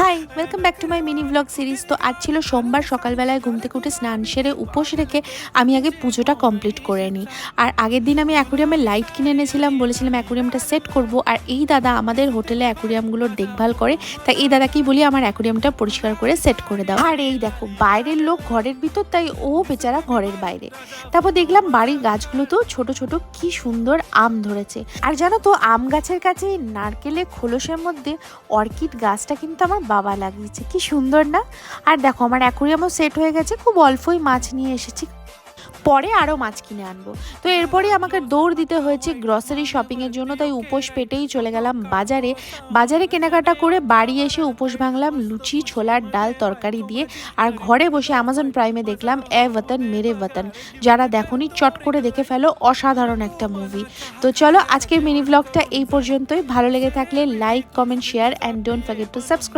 High, welcome back to my mini blog series. তো আজ ছিল সোমবার, সকালবেলায় ঘুম থেকে উঠে স্নান সেরে উপোস রেখে আমি আগে পুজোটা কমপ্লিট করে নিই। আর আগের দিন আমি অ্যাকুরিয়ামের লাইট কিনে এনেছিলাম, বলেছিলাম অ্যাকুরিয়ামটা সেট করব। আর এই দাদা আমাদের হোটেলে অ্যাকুরিয়ামগুলোর দেখভাল করে, তাই এই দাদাকেই বলি আমার অ্যাকুরিয়ামটা পরিষ্কার করে সেট করে দাও। আর এই দেখো, বাইরের লোক ঘরের ভিতর, তাই ও বেচারা ঘরের বাইরে। তারপর দেখলাম বাড়ির গাছগুলোতেও ছোট ছোট কি সুন্দর আম ধরেছে। আর জানো তো, আম গাছের কাছে নারকেলের খোলসের মধ্যে অর্কিড গাছটা কিন্তু আমার বাবা লাগিয়েছে, কি সুন্দর না। আর দেখো, আমার অ্যাকুরিয়ামও সেট হয়ে গেছে, খুব অল্পই মাছ নিয়ে এসেছি, পরে আরও মাছ কিনে আনবো। তো এরপরেই আমাকে দৌড় দিতে হয়েছে গ্রসারি শপিংয়ের জন্য, তাই উপোস পেটেই চলে গেলাম বাজারে কেনাকাটা করে বাড়ি এসে উপোস ভাঙলাম লুচি, ছোলার ডাল, তরকারি দিয়ে। আর ঘরে বসে অ্যামাজন প্রাইমে দেখলাম এ ওয়াতন মেরে ওয়াতন। যারা দেখোনি চট করে দেখে ফেলো, অসাধারণ একটা মুভি। তো চলো, আজকের মিনি ব্লগটা এই পর্যন্তই। ভালো লেগে থাকলে like, comment, share and don't forget to subscribe.